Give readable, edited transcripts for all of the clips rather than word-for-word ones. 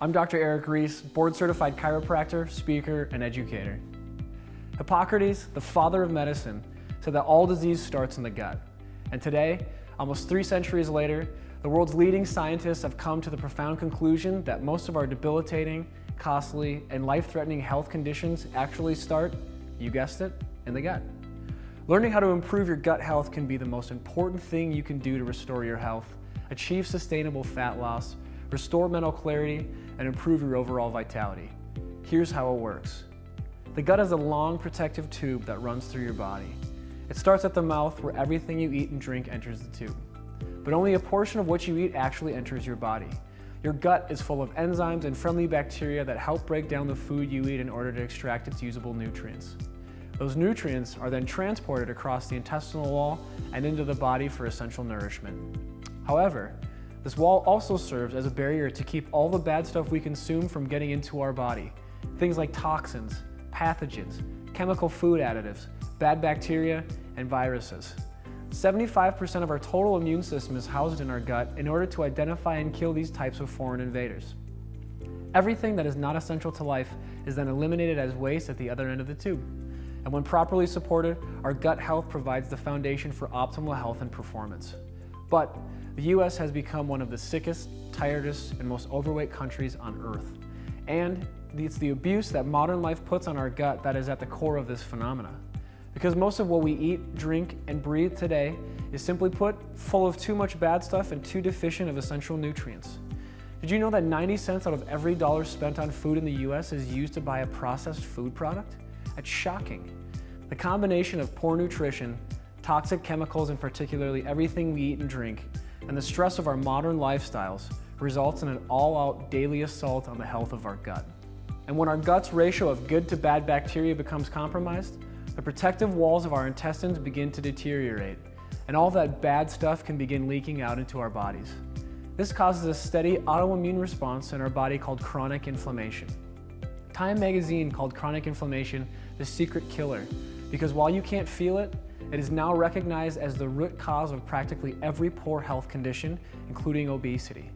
I'm Dr. Erik Reis, board-certified chiropractor, speaker, and educator. Hippocrates, the father of medicine, said that all disease starts in the gut. And today, almost 3 centuries later, the world's leading scientists have come to the profound conclusion that most of our debilitating, costly, and life-threatening health conditions actually start, you guessed it, in the gut. Learning how to improve your gut health can be the most important thing you can do to restore your health, achieve sustainable fat loss, restore mental clarity, and improve your overall vitality. Here's how it works. The gut is a long protective tube that runs through your body. It starts at the mouth where everything you eat and drink enters the tube. But only a portion of what you eat actually enters your body. Your gut is full of enzymes and friendly bacteria that help break down the food you eat in order to extract its usable nutrients. Those nutrients are then transported across the intestinal wall and into the body for essential nourishment. However, this wall also serves as a barrier to keep all the bad stuff we consume from getting into our body. Things like toxins, pathogens, chemical food additives, bad bacteria, and viruses. 75% of our total immune system is housed in our gut in order to identify and kill these types of foreign invaders. Everything that is not essential to life is then eliminated as waste at the other end of the tube. And when properly supported, our gut health provides the foundation for optimal health and performance. But the US has become one of the sickest, tiredest, and most overweight countries on earth. And it's the abuse that modern life puts on our gut that is at the core of this phenomena. Because most of what we eat, drink, and breathe today is, simply put, full of too much bad stuff and too deficient of essential nutrients. Did you know that 90 cents out of every dollar spent on food in the US is used to buy a processed food product? That's shocking. The combination of poor nutrition, toxic chemicals, and particularly everything we eat and drink, and the stress of our modern lifestyles results in an all-out daily assault on the health of our gut. And when our gut's ratio of good to bad bacteria becomes compromised, the protective walls of our intestines begin to deteriorate, and all that bad stuff can begin leaking out into our bodies. This causes a steady autoimmune response in our body called chronic inflammation. Time magazine called chronic inflammation the secret killer, because while you can't feel it, it is now recognized as the root cause of practically every poor health condition, including obesity.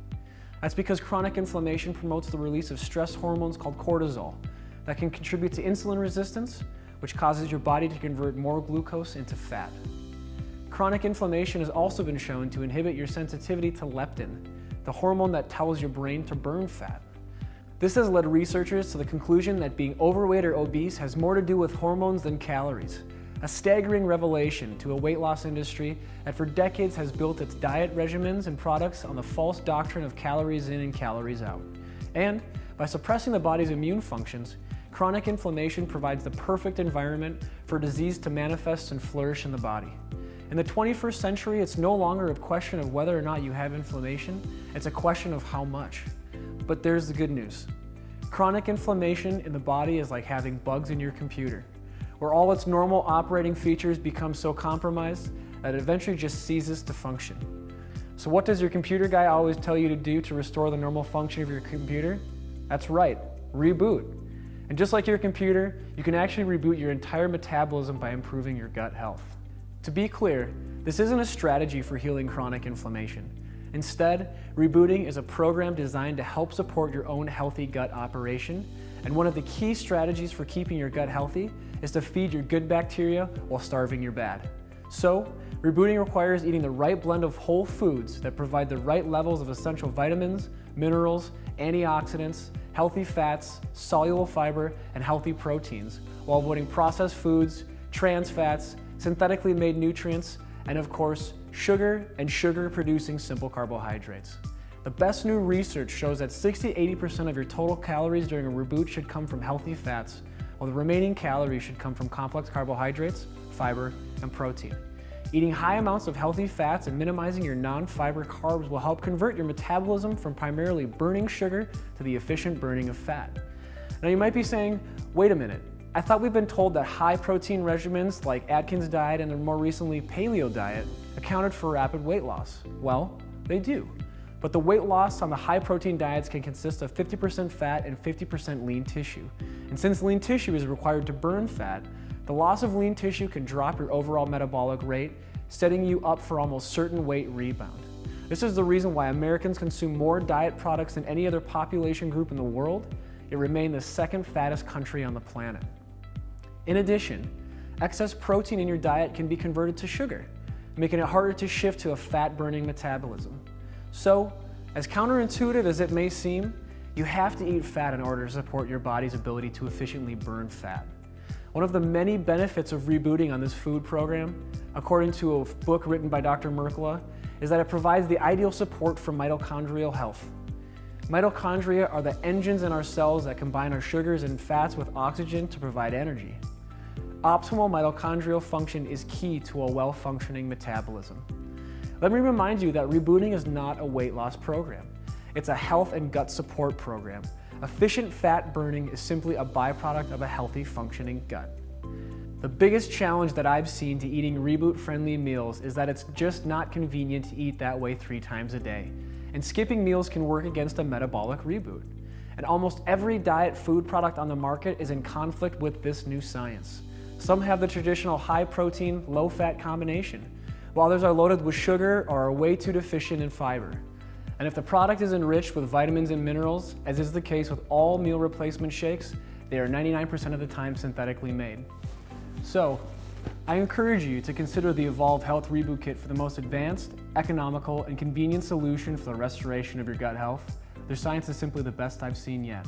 That's because chronic inflammation promotes the release of stress hormones called cortisol that can contribute to insulin resistance, which causes your body to convert more glucose into fat. Chronic inflammation has also been shown to inhibit your sensitivity to leptin, the hormone that tells your brain to burn fat. This has led researchers to the conclusion that being overweight or obese has more to do with hormones than calories, a staggering revelation to a weight loss industry that for decades has built its diet regimens and products on the false doctrine of calories in and calories out. And by suppressing the body's immune functions, chronic inflammation provides the perfect environment for disease to manifest and flourish in the body. In the 21st century, it's no longer a question of whether or not you have inflammation, it's a question of how much. But there's the good news. Chronic inflammation in the body is like having bugs in your computer, where all its normal operating features become so compromised that it eventually just ceases to function. So what does your computer guy always tell you to do to restore the normal function of your computer? That's right, reboot. And just like your computer, you can actually reboot your entire metabolism by improving your gut health. To be clear, this isn't a strategy for healing chronic inflammation. Instead, rebooting is a program designed to help support your own healthy gut operation, and one of the key strategies for keeping your gut healthy is to feed your good bacteria while starving your bad. So, rebooting requires eating the right blend of whole foods that provide the right levels of essential vitamins, minerals, antioxidants, healthy fats, soluble fiber, and healthy proteins, while avoiding processed foods, trans fats, synthetically made nutrients, and of course, sugar and sugar-producing simple carbohydrates. The best new research shows that 60–80% of your total calories during a reboot should come from healthy fats, while the remaining calories should come from complex carbohydrates, fiber, and protein. Eating high amounts of healthy fats and minimizing your non-fiber carbs will help convert your metabolism from primarily burning sugar to the efficient burning of fat. Now you might be saying, wait a minute, I thought we've been told that high-protein regimens like Atkins diet and the more recently paleo diet accounted for rapid weight loss. Well, they do. But the weight loss on the high-protein diets can consist of 50% fat and 50% lean tissue. And since lean tissue is required to burn fat, the loss of lean tissue can drop your overall metabolic rate, setting you up for almost certain weight rebound. This is the reason why Americans consume more diet products than any other population group in the world, yet remain the second fattest country on the planet. In addition, excess protein in your diet can be converted to sugar, making it harder to shift to a fat-burning metabolism. So, as counterintuitive as it may seem, you have to eat fat in order to support your body's ability to efficiently burn fat. One of the many benefits of rebooting on this food program, according to a book written by Dr. Mercola, is that it provides the ideal support for mitochondrial health. Mitochondria are the engines in our cells that combine our sugars and fats with oxygen to provide energy. Optimal mitochondrial function is key to a well-functioning metabolism. Let me remind you that rebooting is not a weight loss program. It's a health and gut support program. Efficient fat burning is simply a byproduct of a healthy, functioning gut. The biggest challenge that I've seen to eating reboot-friendly meals is that it's just not convenient to eat that way 3 times a day, and skipping meals can work against a metabolic reboot. And almost every diet food product on the market is in conflict with this new science. Some have the traditional high-protein, low-fat combination, while others are loaded with sugar or are way too deficient in fiber. And if the product is enriched with vitamins and minerals, as is the case with all meal replacement shakes, they are 99% of the time synthetically made. So, I encourage you to consider the ēvolv Health Reboot Kit for the most advanced, economical, and convenient solution for the restoration of your gut health. Their science is simply the best I've seen yet.